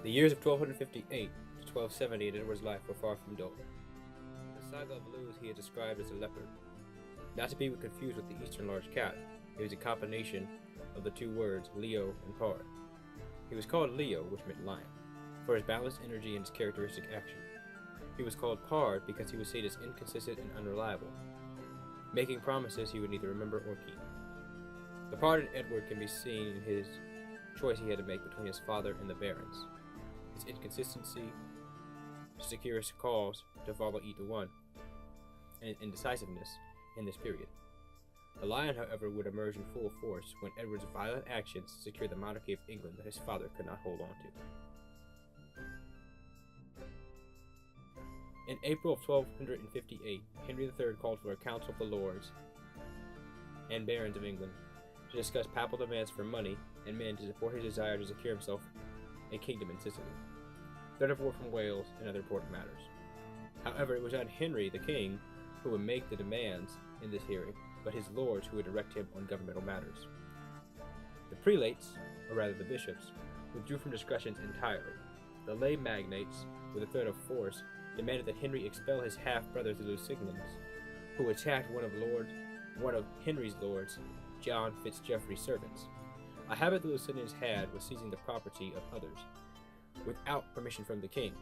The years of 1258 to 1270 in Edward's life were far from dull. The saga of Lewis he is described as a leopard, not to be confused with the eastern large cat. It was a combination of the two words Leo and Pard. He was called Leo, which meant lion, for his balanced energy and his characteristic action. He was called Pard because he was seen as inconsistent and unreliable, making promises he would neither remember or keep. The Pard in Edward can be seen in his choice he had to make between his father and the barons, his inconsistency to secure his cause to follow either one, and indecisiveness in this period. The lion, however, would emerge in full force when Edward's violent actions secured the monarchy of England that his father could not hold on to. In April of 1258, Henry III called for a council of the lords and barons of England to discuss papal demands for money and men to support his desire to secure himself a kingdom in Sicily, threat of war from Wales, and other important matters. However, it was not Henry the king who would make the demands in this hearing, but his lords who would direct him on governmental matters. The prelates, or rather the bishops, withdrew from discussions entirely. The lay magnates, with a threat of force, demanded that Henry expel his half-brothers the Lusignans, who attacked one of Henry's lords, John Fitzgeoffrey's servants. A habit the Lusignans had was seizing the property of others, without permission from the king.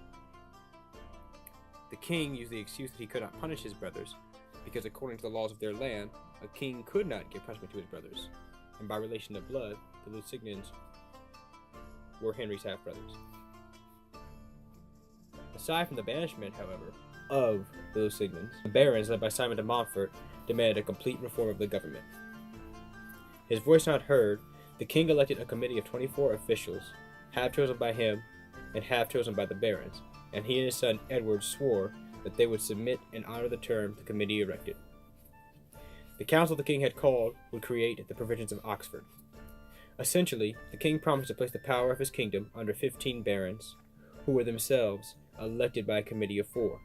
The king used the excuse that he could not punish his brothers, because according to the laws of their land, a king could not give punishment to his brothers, and by relation of blood, the Lusignans were Henry's half-brothers. Aside from the banishment, however, of the Lusignans, the barons, led by Simon de Montfort, demanded a complete reform of the government. His voice not heard, the king elected a committee of 24 officials, half chosen by him and half chosen by the barons, and he and his son Edward swore that they would submit and honor the term the committee erected. The council the king had called would create the Provisions of Oxford. Essentially, the king promised to place the power of his kingdom under 15 barons, who were themselves elected by a committee of 4.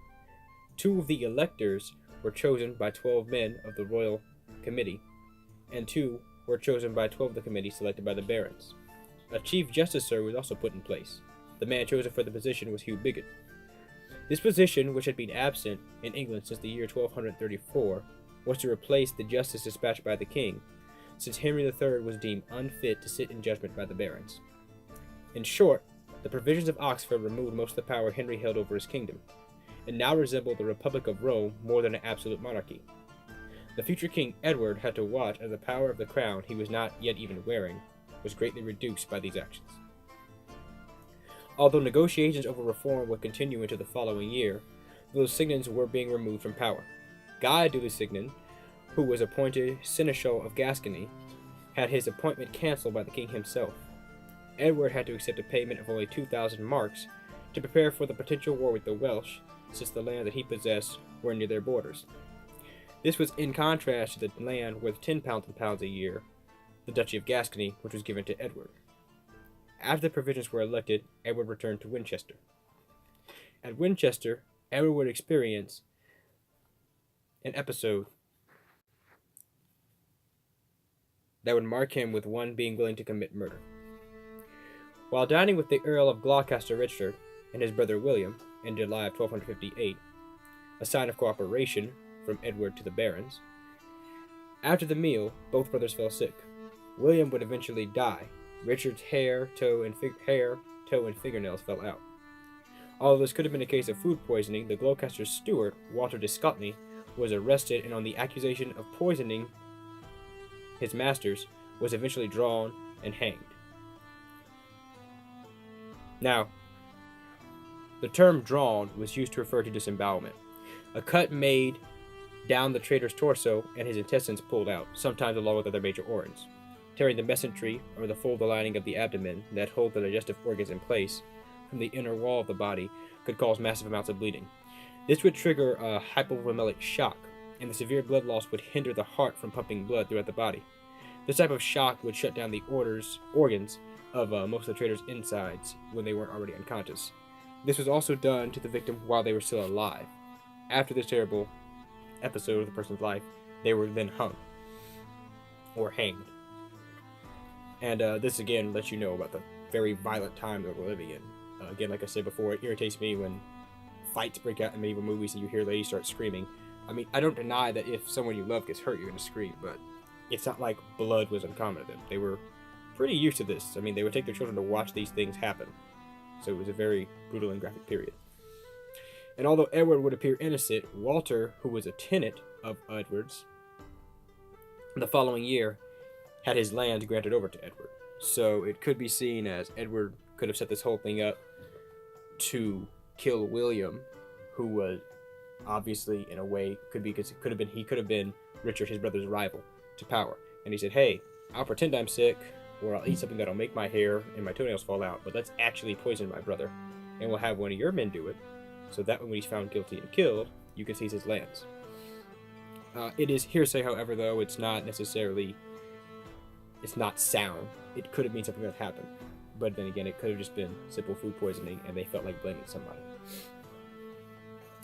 2 of the electors were chosen by 12 men of the royal committee, and 2 were chosen by 12 of the committee selected by the barons. A chief justicer was also put in place. The man chosen for the position was Hugh Bigot. This position, which had been absent in England since the year 1234, was to replace the justice dispatched by the king, since Henry III was deemed unfit to sit in judgment by the barons. In short, the Provisions of Oxford removed most of the power Henry held over his kingdom, and now resembled the Republic of Rome more than an absolute monarchy. The future King Edward had to watch as the power of the crown he was not yet even wearing was greatly reduced by these actions. Although negotiations over reform would continue into the following year, the Lusignans were being removed from power. Guy de Lusignan, who was appointed Seneschal of Gascony, had his appointment cancelled by the king himself. Edward had to accept a payment of only 2,000 marks to prepare for the potential war with the Welsh, since the land that he possessed were near their borders. This was in contrast to the land worth £10,000 a year, the Duchy of Gascony, which was given to Edward. After the provisions were elected, Edward returned to Winchester. At Winchester, Edward would experience an episode that would mark him with one being willing to commit murder. While dining with the Earl of Gloucester Richard and his brother William in July of 1258, a sign of cooperation from Edward to the barons, after the meal, both brothers fell sick. William would eventually die. Richard's hair, toe, and fingernails fell out. Although this could have been a case of food poisoning, the Gloucester steward, Walter de Scotney, was arrested and on the accusation of poisoning his masters, was eventually drawn and hanged. Now, the term drawn was used to refer to disembowelment, a cut made down the traitor's torso and his intestines pulled out, sometimes along with other major organs. Tearing the mesentery, or the fold lining of the abdomen that hold the digestive organs in place, from the inner wall of the body could cause massive amounts of bleeding. This would trigger a hypovolemic shock, and the severe blood loss would hinder the heart from pumping blood throughout the body. This type of shock would shut down the organs of most of the traitor's insides when they weren't already unconscious. This was also done to the victim while they were still alive. After this terrible episode of the person's life, they were then hung or hanged. And this again lets you know about the very violent time that we're living in. Again, like I said before, it irritates me when fights break out in medieval movies and you hear ladies start screaming. I mean, I don't deny that if someone you love gets hurt, you're going to scream, but it's not like blood was uncommon to them. They were pretty used to this. I mean, they would take their children to watch these things happen. So it was a very brutal and graphic period. And although Edward would appear innocent, Walter, who was a tenant of Edward's, the following year had his land granted over to Edward. So it could be seen as Edward could have set this whole thing up to kill William, who was obviously, in a way, he could have been Richard, his brother's rival, to power. And he said, hey, I'll pretend I'm sick, or I'll eat something that'll make my hair and my toenails fall out, but let's actually poison my brother, and we'll have one of your men do it, so that when he's found guilty and killed, you can seize his lands. It is hearsay, however, though. It's not sound. It could have been something that happened. But then again, it could have just been simple food poisoning, and they felt like blaming somebody.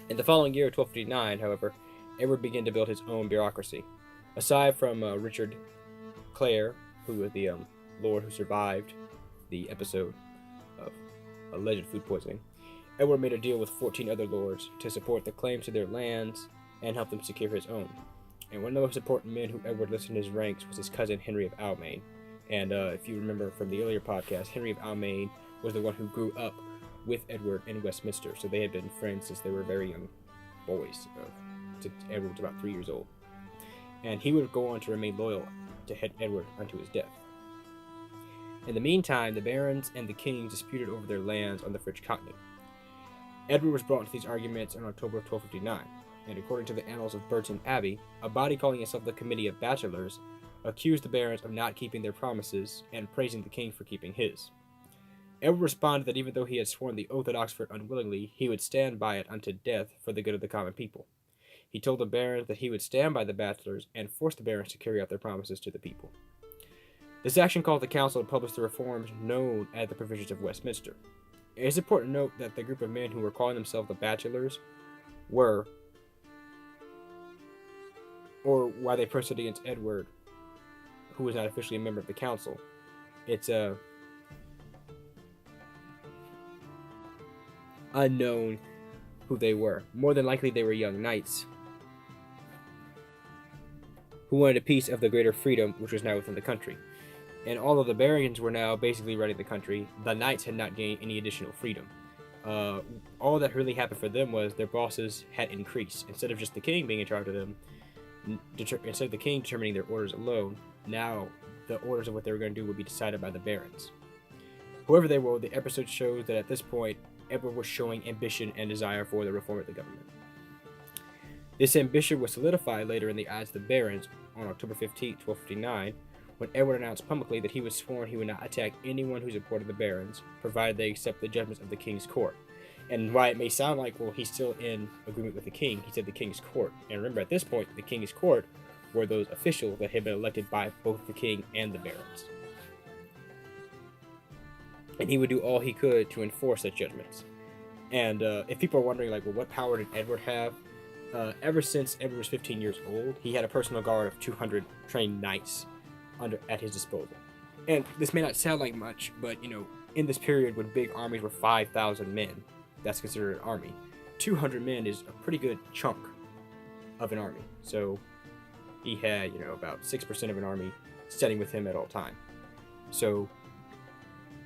In the following year, 1259, however, Edward began to build his own bureaucracy. Aside from Richard Clare, who was the lord who survived the episode of alleged food poisoning, Edward made a deal with 14 other lords to support the claims to their lands and help them secure his own. And one of the most important men who Edward listed in his ranks was his cousin Henry of Almaine. And if you remember from the earlier podcast, Henry of Almaine was the one who grew up with Edward in Westminster, so they had been friends since they were very young boys. Edward was about 3 years old. And he would go on to remain loyal to Edward unto his death. In the meantime, the barons and the kings disputed over their lands on the French continent. Edward was brought into these arguments in October of 1259, and according to the annals of Burton Abbey, a body calling itself the Committee of Bachelors accused the barons of not keeping their promises and praising the king for keeping his. Edward responded that even though he had sworn the oath at Oxford unwillingly, he would stand by it unto death for the good of the common people. He told the barons that he would stand by the bachelors and force the barons to carry out their promises to the people. This action caused the council to publish the reforms known as the Provisions of Westminster. It is important to note that the group of men who were calling themselves the bachelors were, or why they protested against Edward, who was not officially a member of the council. It's unknown who they were. More than likely they were young knights who wanted a piece of the greater freedom which was now within the country. And although the barons were now basically running the country, the knights had not gained any additional freedom. All that really happened for them was their bosses had increased. Instead of just the king being in charge of them, instead of the king determining their orders alone, now the orders of what they were going to do would be decided by the barons. Whoever they were, the episode shows that at this point, Edward was showing ambition and desire for the reform of the government. This ambition was solidified later in the eyes of the barons on October 15, 1259, when Edward announced publicly that he was sworn he would not attack anyone who supported the barons, provided they accept the judgments of the king's court. And while it may sound like, well, he's still in agreement with the king, he said the king's court. And remember, at this point, the king's court were those officials that had been elected by both the king and the barons. And he would do all he could to enforce such judgments. And if people are wondering, like, well, what power did Edward have? Ever since Edward was 15 years old, he had a personal guard of 200 trained knights at his disposal. And this may not sound like much, but, in this period when big armies were 5,000 men, that's considered an army. 200 men is a pretty good chunk of an army. So he had, about 6% of an army standing with him at all time. So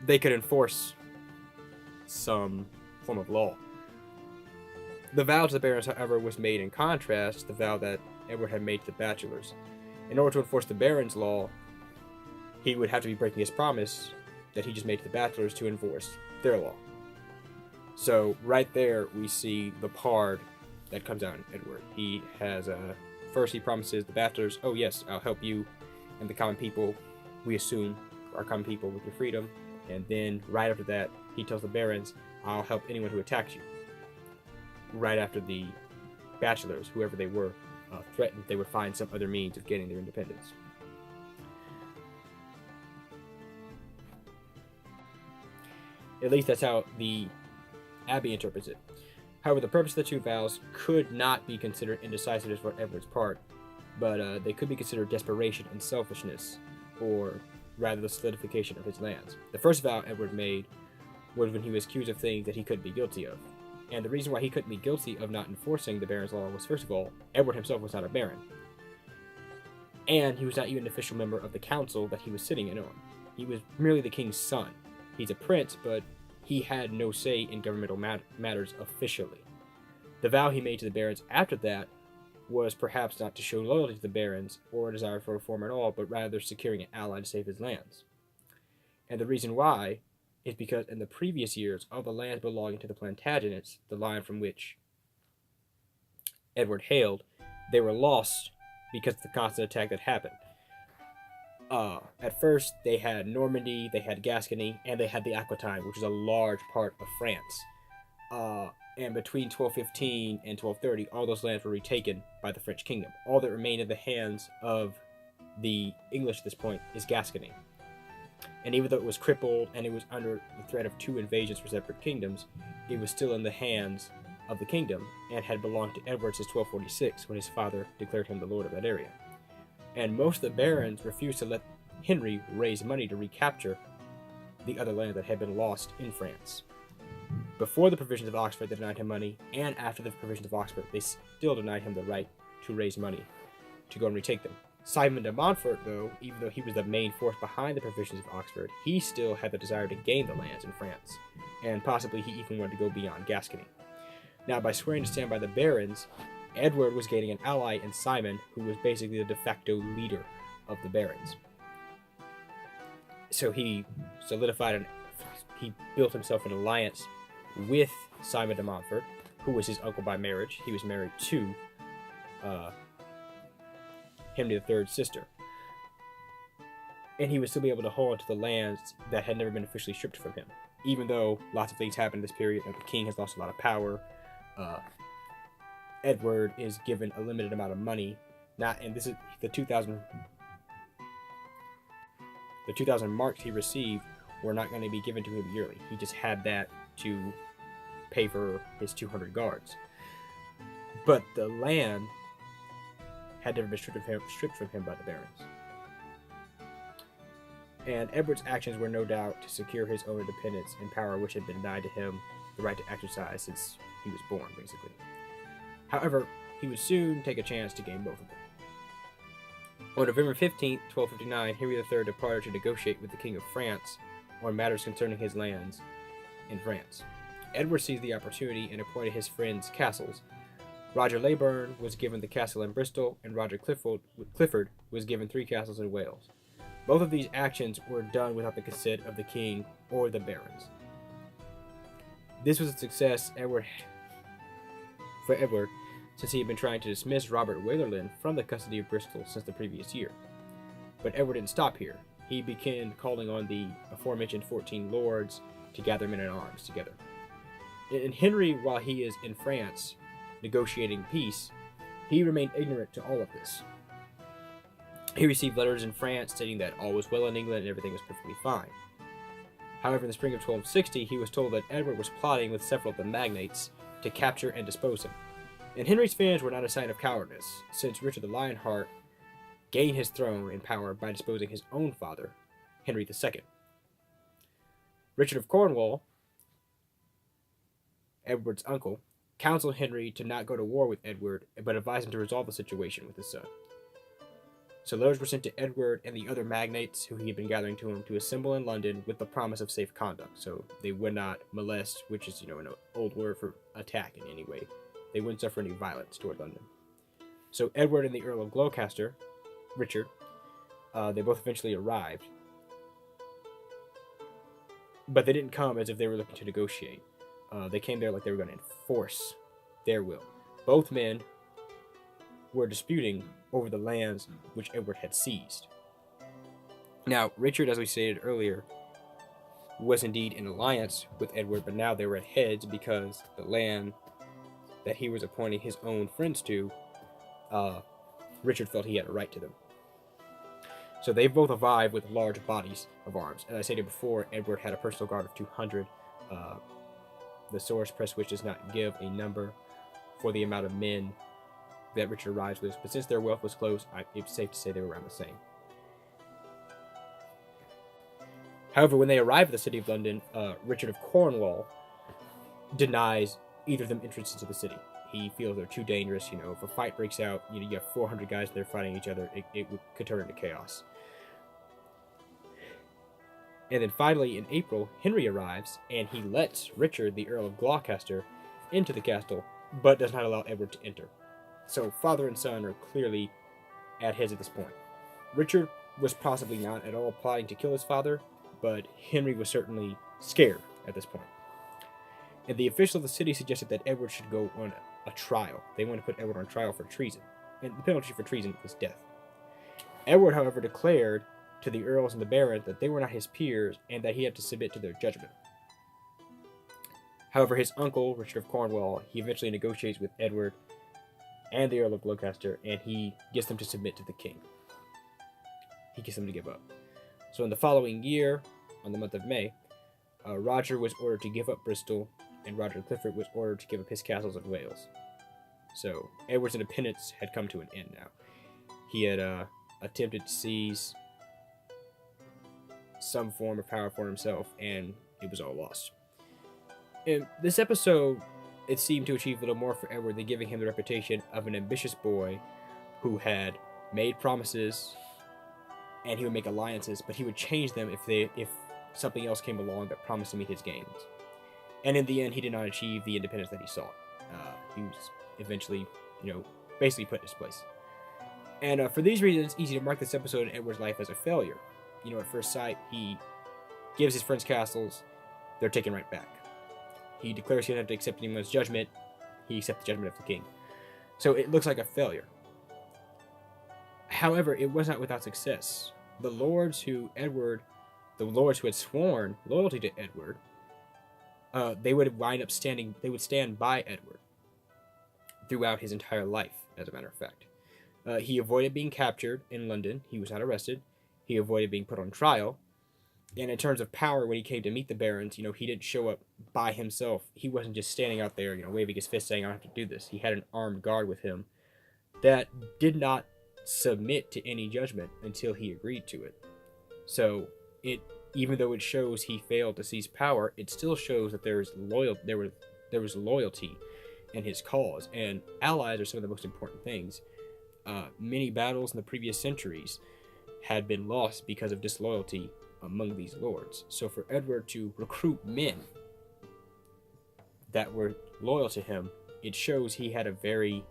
they could enforce some form of law. The vow to the barons, however, was made in contrast to the vow that Edward had made to the bachelors. In order to enforce the barons' law, he would have to be breaking his promise that he just made to the bachelors to enforce their law. So right there, we see the part that comes out in Edward. He has first he promises the bachelors, oh yes, I'll help you and the common people. We assume our common people with your freedom. And then right after that, he tells the barons, I'll help anyone who attacks you. Right after the bachelors, whoever they were, threatened they would find some other means of getting their independence. At least that's how the Abbey interprets it. However, the purpose of the two vows could not be considered indecisiveness for Edward's part, but they could be considered desperation and selfishness, or rather the solidification of his lands. The first vow Edward made was when he was accused of things that he couldn't be guilty of. And the reason why he couldn't be guilty of not enforcing the Baron's law was, first of all, Edward himself was not a Baron. And he was not even an official member of the council that he was sitting in on. He was merely the king's son. He's a prince, but he had no say in governmental matters officially. The vow he made to the barons after that was perhaps not to show loyalty to the barons or a desire for reform at all, but rather securing an ally to save his lands. And the reason why is because in the previous years, all the lands belonging to the Plantagenets, the line from which Edward hailed, they were lost because of the constant attack that happened. At first, they had Normandy, they had Gascony, and they had the Aquitaine, which is a large part of France. And between 1215 and 1230, all those lands were retaken by the French kingdom. All that remained in the hands of the English at this point is Gascony. And even though it was crippled and it was under the threat of 2 invasions for separate kingdoms, it was still in the hands of the kingdom and had belonged to Edward since 1246, when his father declared him the lord of that area. And most of the barons refused to let Henry raise money to recapture the other land that had been lost in France. Before the provisions of Oxford, they denied him money, and after the provisions of Oxford, they still denied him the right to raise money to go and retake them. Simon de Montfort, though, even though he was the main force behind the provisions of Oxford, he still had the desire to gain the lands in France, and possibly he even wanted to go beyond Gascony. Now, by swearing to stand by the barons, Edward was gaining an ally in Simon, who was basically the de facto leader of the barons. So he he built himself an alliance with Simon de Montfort, who was his uncle by marriage. He was married to Henry III's sister. And he would still be able to hold onto the lands that had never been officially stripped from him. Even though lots of things happened in this period, and the king has lost a lot of power, Edward is given a limited amount of money. And this is the 2,000 marks he received were not going to be given to him yearly. He just had that to pay for his 200 guards. But the land had never been stripped from him by the barons. And Edward's actions were no doubt to secure his own independence and power, which had been denied to him the right to exercise since he was born, basically. However, he would soon take a chance to gain both of them. On November 15, 1259, Henry III departed to negotiate with the King of France on matters concerning his lands in France. Edward seized the opportunity and appointed his friends castles. Roger Leyburn was given the castle in Bristol, and Roger Clifford was given 3 castles in Wales. Both of these actions were done without the consent of the king or the barons. This was a success for Edward, since he had been trying to dismiss Robert Waylerland from the custody of Bristol since the previous year. But Edward didn't stop here. He began calling on the aforementioned 14 lords to gather men in arms together. And Henry, while he is in France negotiating peace, he remained ignorant to all of this. He received letters in France stating that all was well in England and everything was perfectly fine. However, in the spring of 1260, he was told that Edward was plotting with several of the magnates to capture and dispose him. And Henry's fans were not a sign of cowardice, since Richard the Lionheart gained his throne and power by disposing his own father, Henry II. Richard of Cornwall, Edward's uncle, counseled Henry to not go to war with Edward, but advised him to resolve the situation with his son. So letters were sent to Edward and the other magnates who he had been gathering to him to assemble in London with the promise of safe conduct, so they would not molest, which is, an old word for attack in any way. They wouldn't suffer any violence toward London. So Edward and the Earl of Gloucester, Richard, they both eventually arrived. But they didn't come as if they were looking to negotiate. They came there like they were going to enforce their will. Both men were disputing over the lands which Edward had seized. Now, Richard, as we stated earlier, was indeed in alliance with Edward, but now they were at heads because the land that he was appointing his own friends to, Richard felt he had a right to them. So they both arrived with large bodies of arms. As I stated before, Edward had a personal guard of 200. The source press which does not give a number for the amount of men that Richard arrives with, but since their wealth was close, it's safe to say they were around the same. However, when they arrive at the city of London, Richard of Cornwall denies either of them entrance into the city. He feels they're too dangerous. If a fight breaks out, you have 400 guys there fighting each other, could turn into chaos. And then finally, in April, Henry arrives, and he lets Richard, the Earl of Gloucester, into the castle, but does not allow Edward to enter. So father and son are clearly at heads at this point. Richard was possibly not at all plotting to kill his father, but Henry was certainly scared at this point. And the officials of the city suggested that Edward should go on a trial. They wanted to put Edward on trial for treason, and the penalty for treason was death. Edward, however, declared to the earls and the barons that they were not his peers and that he had to submit to their judgment. However, his uncle, Richard of Cornwall, he eventually negotiates with Edward and the Earl of Gloucester, and he gets them to submit to the king. He gets them to give up. So in the following year, on the month of May, Roger was ordered to give up Bristol, and Roger Clifford was ordered to give up his castles in Wales. So Edward's independence had come to an end now. He had attempted to seize some form of power for himself, and it was all lost. In this episode, it seemed to achieve a little more for Edward than giving him the reputation of an ambitious boy who had made promises, and he would make alliances, but he would change them if something else came along that promised to meet his gains. And in the end, he did not achieve the independence that he sought. He was eventually, basically put in his place. And for these reasons, it's easy to mark this episode in Edward's life as a failure. At first sight, he gives his friends castles, they're taken right back. He declares he doesn't have to accept anyone's judgment, he accepts the judgment of the king. So it looks like a failure. However, it was not without success. The lords who had sworn loyalty to Edward, they would stand by Edward throughout his entire life, as a matter of fact. He avoided being captured in London. He was not arrested. He avoided being put on trial. And in terms of power, when he came to meet the barons, he didn't show up by himself. He wasn't just standing out there, waving his fist saying, I don't have to do this. He had an armed guard with him that did not submit to any judgment until he agreed to it. So even though it shows he failed to seize power, it still shows that there was loyalty in his cause. And allies are some of the most important things. Many battles in the previous centuries had been lost because of disloyalty among these lords. So for Edward to recruit men that were loyal to him, it shows he had a very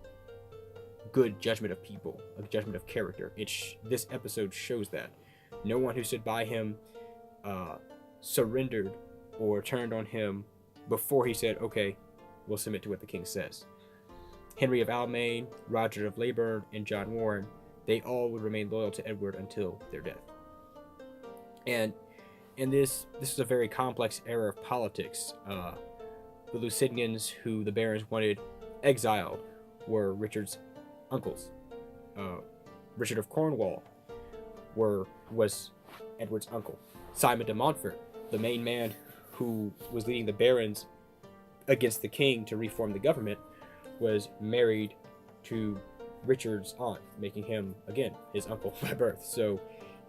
good judgment of people, a judgment of character. This episode shows that. No one who stood by him surrendered or turned on him before he said, okay, we'll submit to what the king says. Henry of Almaine, Roger of Leyburn, and John Warren, they all would remain loyal to Edward until their death. And this is a very complex era of politics. The Lusignans, who the barons wanted exiled, were Richard's uncles. Richard of Cornwall was Edward's uncle. Simon de Montfort, the main man who was leading the barons against the king to reform the government, was married to Richard's aunt, making him, again, his uncle by birth. So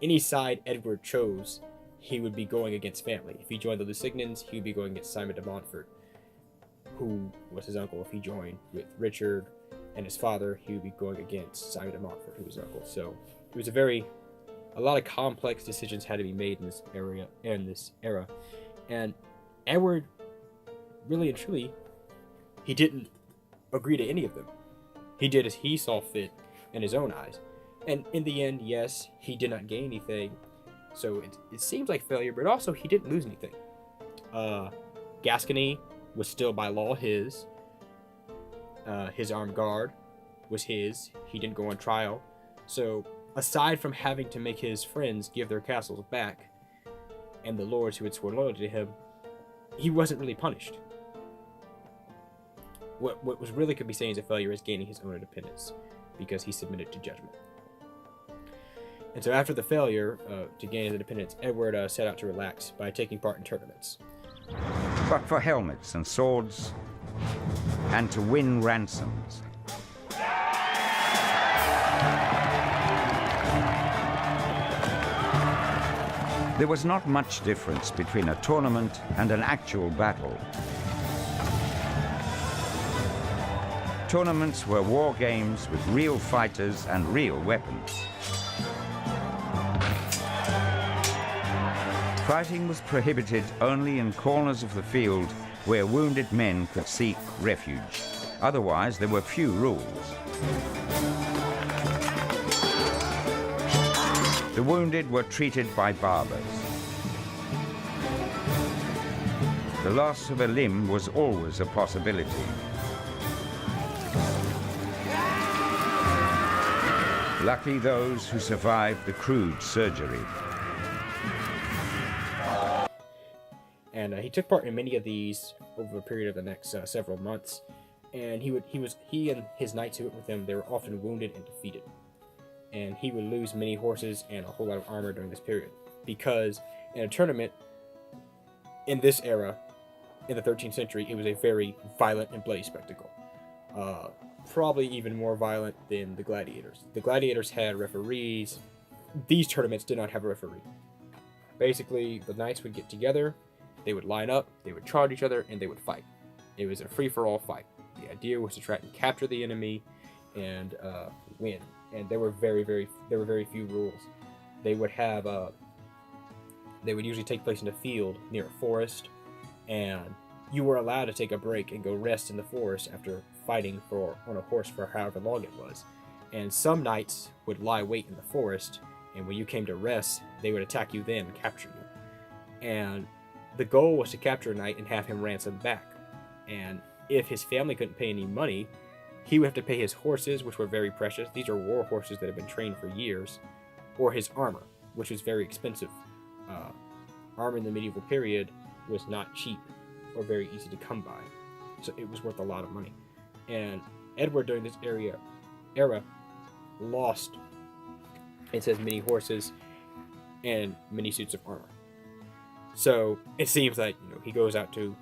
any side Edward chose, he would be going against family. If he joined the Lusignans, he would be going against Simon de Montfort, who was his uncle. If he joined with Richard and his father, he would be going against Simon de Montfort, who was his uncle. So it was a lot of complex decisions had to be made in this era. And Edward, really and truly, he didn't agree to any of them. He did as he saw fit in his own eyes. And in the end, yes, he did not gain anything. So it seems like failure, but also he didn't lose anything. Gascony was still by law his. His armed guard was his. He didn't go on trial. So aside from having to make his friends give their castles back, and the lords who had sworn loyalty to him, he wasn't really punished. What was really could be saying is a failure is gaining his own independence, because he submitted to judgment. And so after the failure to gain his independence, Edward set out to relax by taking part in tournaments. But for helmets and swords, and to win ransoms. There was not much difference between a tournament and an actual battle. Tournaments were war games with real fighters and real weapons. Fighting was prohibited only in corners of the field where wounded men could seek refuge. Otherwise, there were few rules. The wounded were treated by barbers. The loss of a limb was always a possibility. Lucky those who survived the crude surgery. And he took part in many of these over a period of the next several months. And he and his knights who went with him, they were often wounded and defeated. And he would lose many horses and a whole lot of armor during this period. Because in a tournament in this era, in the 13th century, it was a very violent and bloody spectacle. Probably even more violent than the gladiators. The gladiators had referees. These tournaments did not have a referee. Basically, the knights would get together, they would line up, they would charge each other, and they would fight. It was a free-for-all fight. The idea was to try and capture the enemy and win. And there were very few rules. They would have they would usually take place in a field near a forest, and you were allowed to take a break and go rest in the forest after fighting on a horse for however long it was. And some knights would lie wait in the forest, and when you came to rest, they would attack you then and capture you. And the goal was to capture a knight and have him ransomed back. And if his family couldn't pay any money, he would have to pay his horses, which were very precious. These are war horses that have been trained for years, or his armor, which was very expensive. Armor in the medieval period was not cheap or very easy to come by, so it was worth a lot of money. And Edward during this era lost, it says, many horses and many suits of armor. So it seems like, he goes out to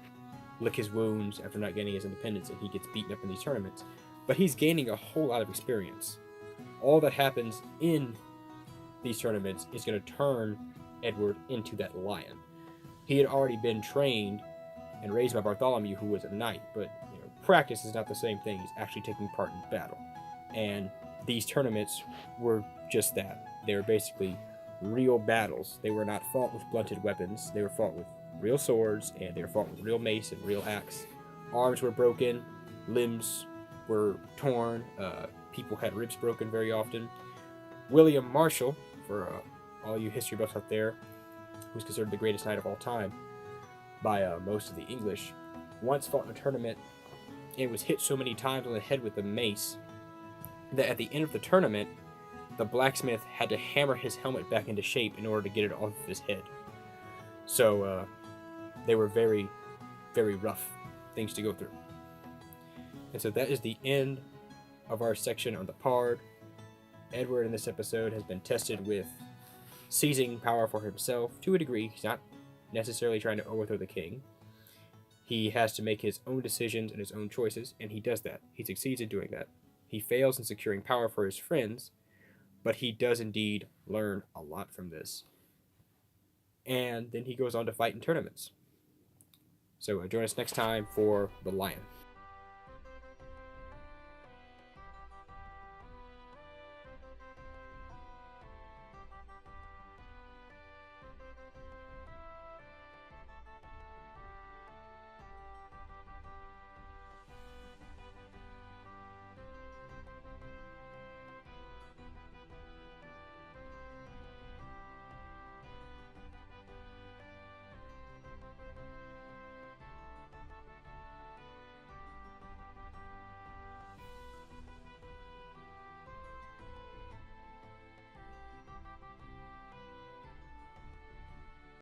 lick his wounds after not getting his independence, and he gets beaten up in these tournaments. But he's gaining a whole lot of experience. All that happens in these tournaments is going to turn Edward into that lion. He had already been trained and raised by Bartholomew, who was a knight, but practice is not the same thing as actually taking part in battle. And these tournaments were just that. They were basically real battles. They were not fought with blunted weapons. They were fought with real swords, and they were fought with real mace and real axe. Arms were broken, limbs were torn, people had ribs broken very often. William Marshall, for all you history buffs out there, who's considered the greatest knight of all time by most of the English, once fought in a tournament and was hit so many times on the head with a mace that at the end of the tournament, the blacksmith had to hammer his helmet back into shape in order to get it off of his head. So they were very, very rough things to go through. And so that is the end of our section on the Pard. Edward in this episode has been tested with seizing power for himself to a degree. He's not necessarily trying to overthrow the king. He has to make his own decisions and his own choices, and he does that. He succeeds in doing that. He fails in securing power for his friends, but he does indeed learn a lot from this. And then he goes on to fight in tournaments. So join us next time for The Lion.